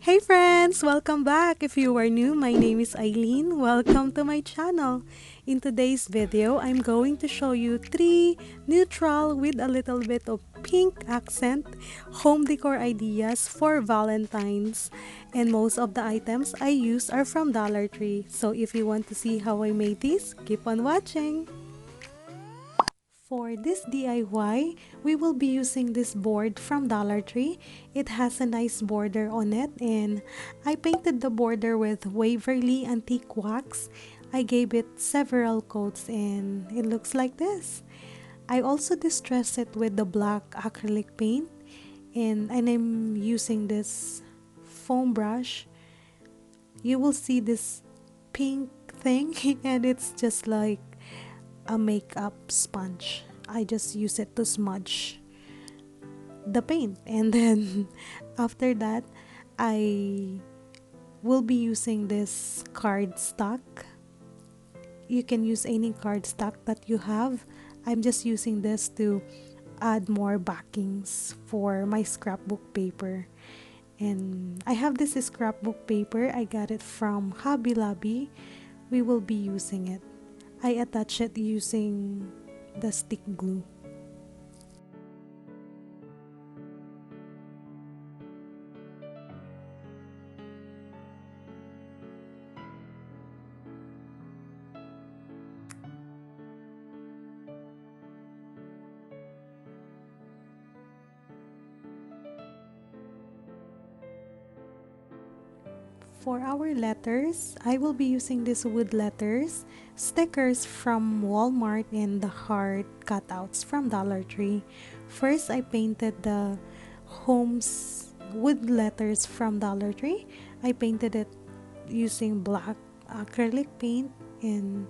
Hey friends! Welcome back! If you are new, my name is Eileen. Welcome to my channel. In today's video, I'm going to show you 3 neutral with a little bit of pink accent home decor ideas for Valentine's. And most of the items I use are from Dollar Tree. So if you want to see how I made these, keep on watching! For this DIY, we will be using this board from Dollar Tree. It has a nice border on it and I painted the border with Waverly Antique Wax. I gave it several coats and it looks like this. I also distressed it with the black acrylic paint and I'm using this foam brush. You will see this pink thing and it's just like a makeup sponge. I just use it to smudge the paint and then after that I will be using this cardstock. You can use any cardstock that you have. I'm just using this to add more backings for my scrapbook paper. And I have this scrapbook paper. I got it from Hobby Lobby. We will be using it. I attach it using the stick glue. For our letters, I will be using these wood letters, stickers from Walmart and the heart cutouts from Dollar Tree. First, I painted the home's wood letters from Dollar Tree. I painted it using black acrylic paint and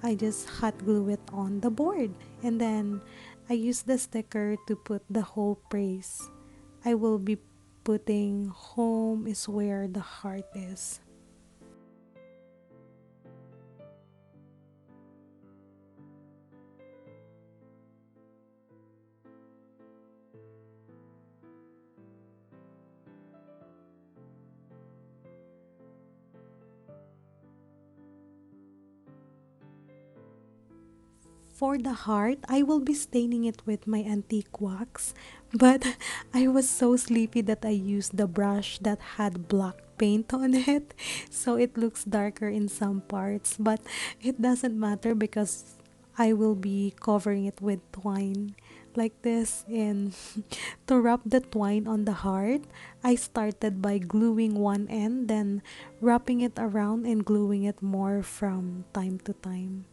I just hot glue it on the board. And then I use the sticker to put the whole praise. I will be putting home is where the heart is. For the heart, I will be staining it with my antique wax, but I was so sleepy that I used the brush that had black paint on it, so it looks darker in some parts, but it doesn't matter because I will be covering it with twine like this. And to wrap the twine on the heart, I started by gluing one end, then wrapping it around and gluing it more from time to time.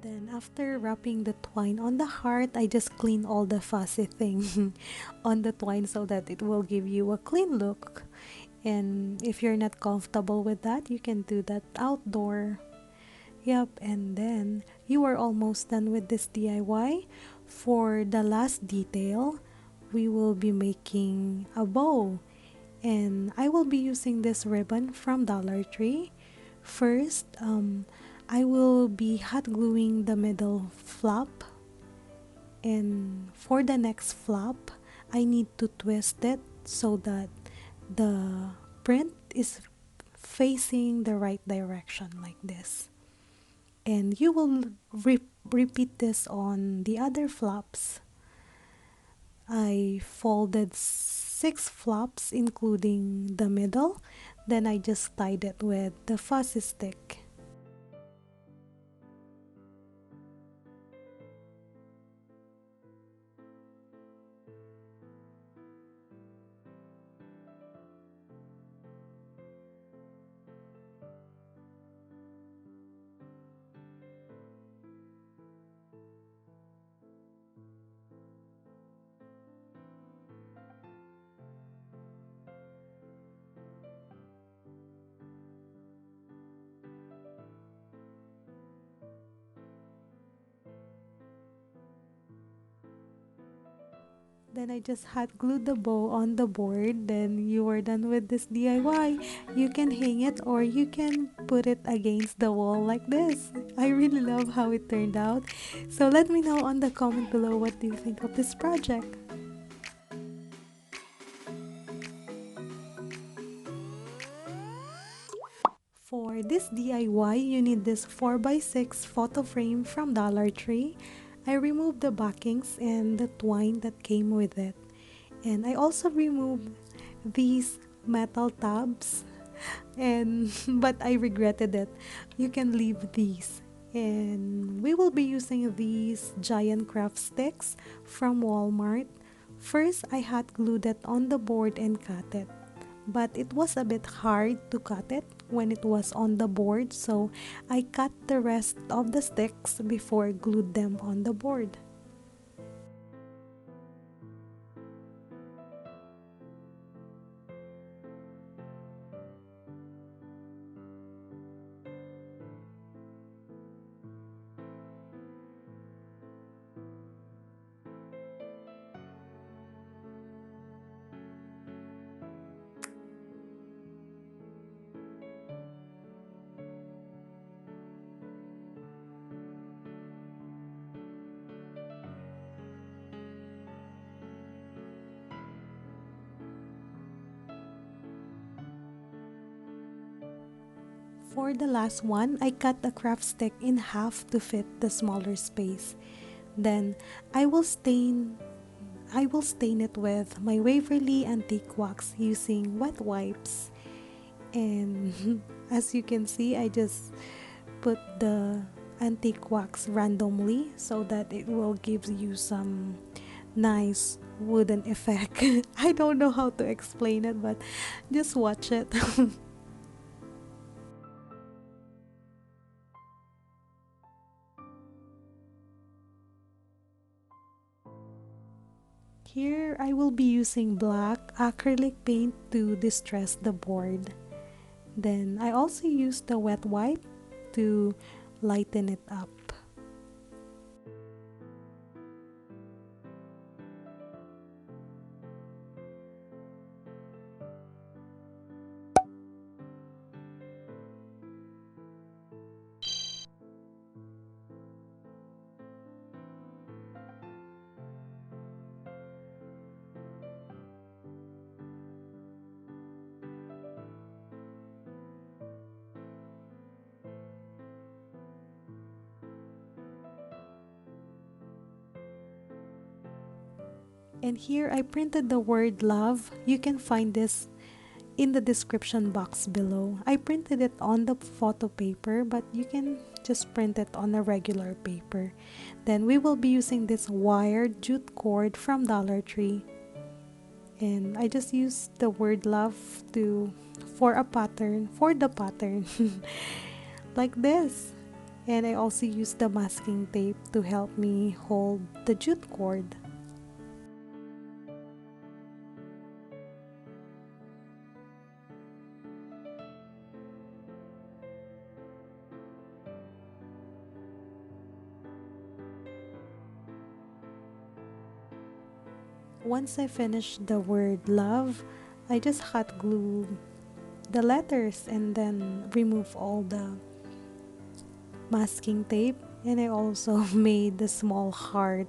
Then after wrapping the twine on the heart, I just clean all the fussy thing on the twine so that it will give you a clean look. And if you're not comfortable with that, you can do that outdoor. Yep, and then you are almost done with this DIY. For the last detail, we will be making a bow. And I will be using this ribbon from Dollar Tree. First, I will be hot gluing the middle flap, and for the next flap I need to twist it so that the print is facing the right direction like this. And you will repeat this on the other flaps. I folded 6 flaps including the middle, then I just tied it with the fuzzy stick. Then I just hot glued the bow on the board. Then you are done with this DIY. You can hang it or you can put it against the wall like this. I really love how it turned out. So let me know on the comment below, what do you think of this project? For this DIY, you need this 4x6 photo frame from Dollar Tree. I removed the backings and the twine that came with it. And I also removed these metal tabs, and but I regretted it. You can leave these. And we will be using these giant craft sticks from Walmart. First, I hot glued it on the board and cut it, but it was a bit hard to cut it when it was on the board, so I cut the rest of the sticks before glued them on the board. For the last one, I cut the craft stick in half to fit the smaller space. Then I will stain I will stain it with my Waverly Antique Wax using wet wipes. And as you can see, I just put the antique wax randomly so that it will give you some nice wooden effect. I don't know how to explain it, but just watch it. Here I will be using black acrylic paint to distress the board. Then I also use the wet wipe to lighten it up. And here I printed the word love. You can find this in the description box below. I printed it on the photo paper, but you can just print it on a regular paper. Then we will be using this wired jute cord from Dollar Tree. And I just used the word love to for the pattern like this. And I also used the masking tape to help me hold the jute cord. Once I finished the word love, I just hot glue the letters and then remove all the masking tape. And I also made the small heart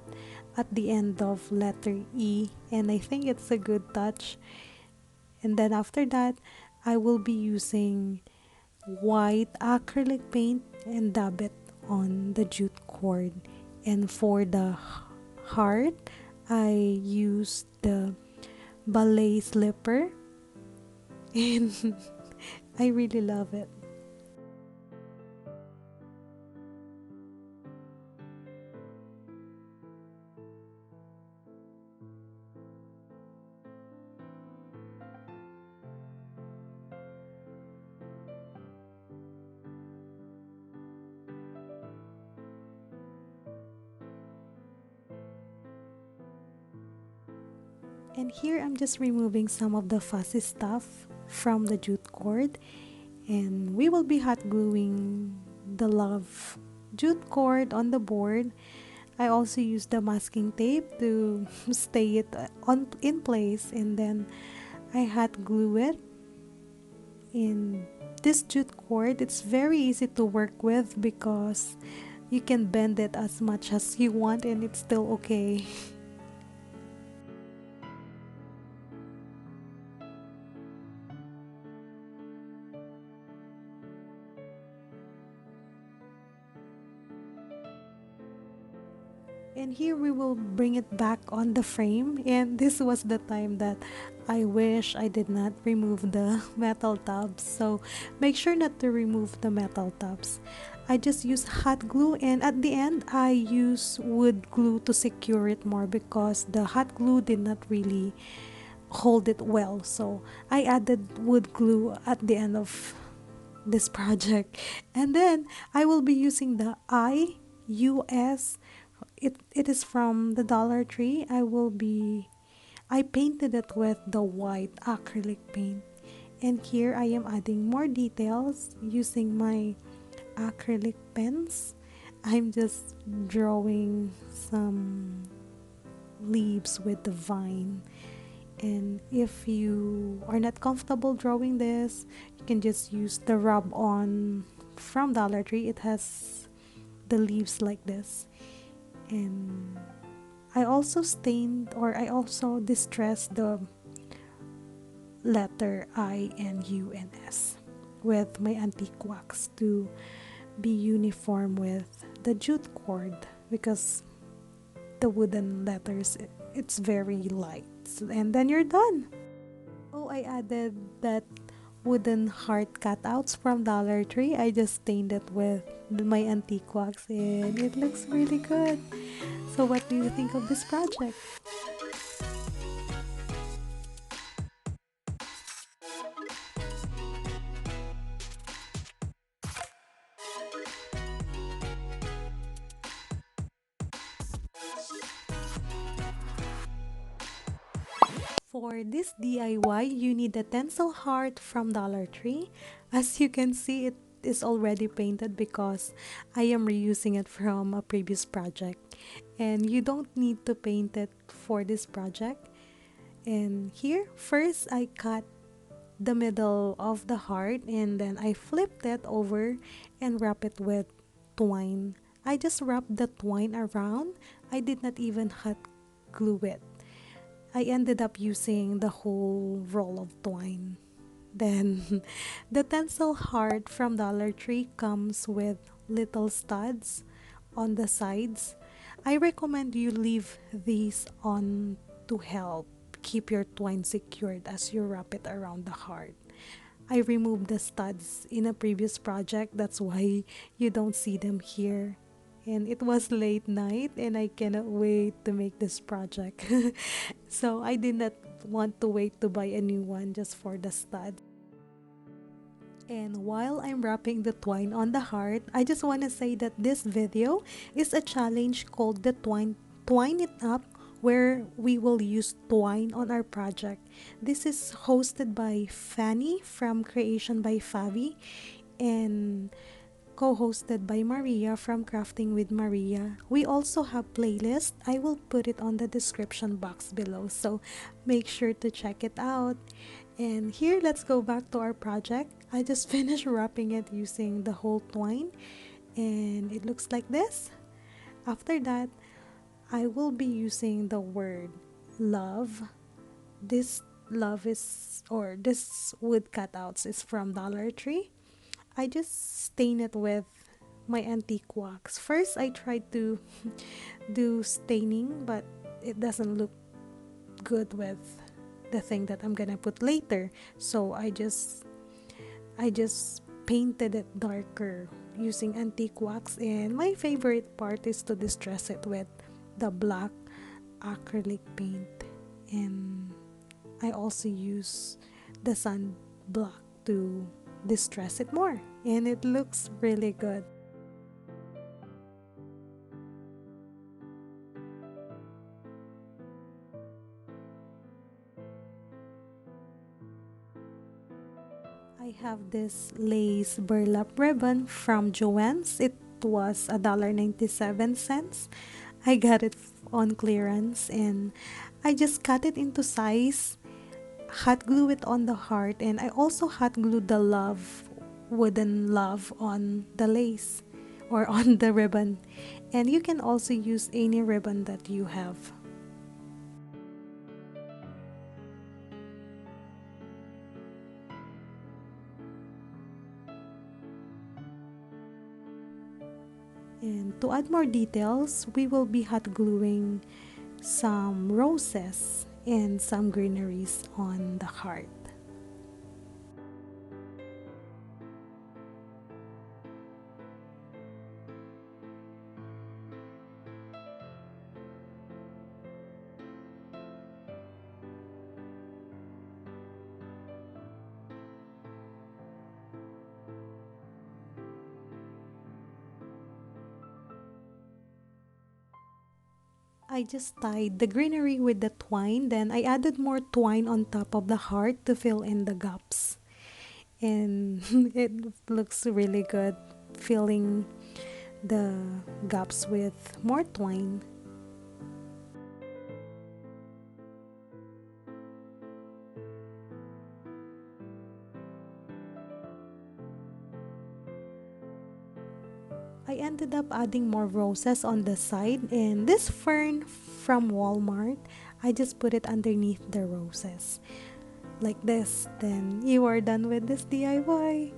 at the end of letter E, and I think it's a good touch. And then after that, I will be using white acrylic paint and dab it on the jute cord. And for the heart, I used the ballet slipper, and I really love it. And here I'm just removing some of the fuzzy stuff from the jute cord, and we will be hot gluing the love jute cord on the board. I also use the masking tape to stay it on in place, and then I hot glue it. In this jute cord, it's very easy to work with because you can bend it as much as you want and it's still okay. And here we will bring it back on the frame, and this was the time that I wish I did not remove the metal tabs. So make sure not to remove the metal tabs. I just use hot glue, and at the end I use wood glue to secure it more because the hot glue did not really hold it well. So I added wood glue at the end of this project. And then I will be using the IUS. It is from the Dollar Tree. I painted it with the white acrylic paint. And here I am adding more details using my acrylic pens. I'm just drawing some leaves with the vine. And if you are not comfortable drawing this, you can just use the rub on from Dollar Tree. It has the leaves like this. And I also distressed the letter I and U and S with my antique wax to be uniform with the jute cord because the wooden letters, it's very light. And then you're done. Oh, I added that wooden heart cutouts from Dollar Tree. I just stained it with my antique wax and it looks really good. So what do you think of this project? For this DIY, you need a tinsel heart from Dollar Tree. As you can see, it is already painted because I am reusing it from a previous project. And you don't need to paint it for this project. And here, first I cut the middle of the heart and then I flipped it over and wrap it with twine. I just wrapped the twine around. I did not even hot glue it. I ended up using the whole roll of twine. Then the tinsel heart from Dollar Tree comes with little studs on the sides. I recommend you leave these on to help keep your twine secured as you wrap it around the heart. I removed the studs in a previous project, that's why you don't see them here. And it was late night and I cannot wait to make this project. So I did not want to wait to buy a new one just for the stud. And while I'm wrapping the twine on the heart, I just want to say that this video is a challenge called the Twine It Up, where we will use twine on our project. This is hosted by Fanny from Creation by Favi and co-hosted by Maria from Crafting with Maria. We also have playlist. I will put it on the description box below, so make sure to check it out. And here, let's go back to our project. I just finished wrapping it using the whole twine and it looks like this. After that, I will be using the word love. This love is, or this wood cutouts is from Dollar Tree. I just stain it with my antique wax. First, I tried to do staining, but it doesn't look good with the thing that I'm gonna put later. So I just painted it darker using antique wax, and my favorite part is to distress it with the black acrylic paint. And I also use the sunblock to distress it more, and it looks really good. I have this lace burlap ribbon from Joann's. It was $1.97. I got it on clearance and I just cut it into size, hot glue it on the heart, and I also hot glued the love, wooden love on the lace or on the ribbon. And you can also use any ribbon that you have. And to add more details, we will be hot gluing some roses and some greeneries on the heart. I just tied the greenery with the twine, then I added more twine on top of the heart to fill in the gaps. And it looks really good filling the gaps with more twine. I ended up adding more roses on the side, and this fern from Walmart, I just put it underneath the roses like this. Then you are done with this DIY.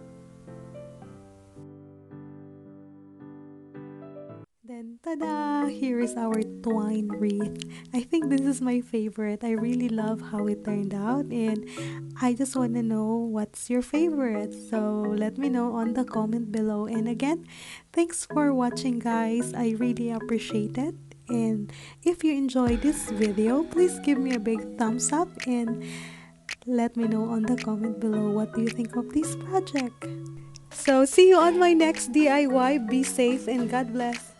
Then, tada! Here is our twine wreath. I think this is my favorite. I really love how it turned out, and I just want to know what's your favorite. So, let me know on the comment below. And again, thanks for watching, guys. I really appreciate it. And if you enjoyed this video, please give me a big thumbs up and let me know on the comment below what do you think of this project. So, see you on my next DIY. Be safe and God bless.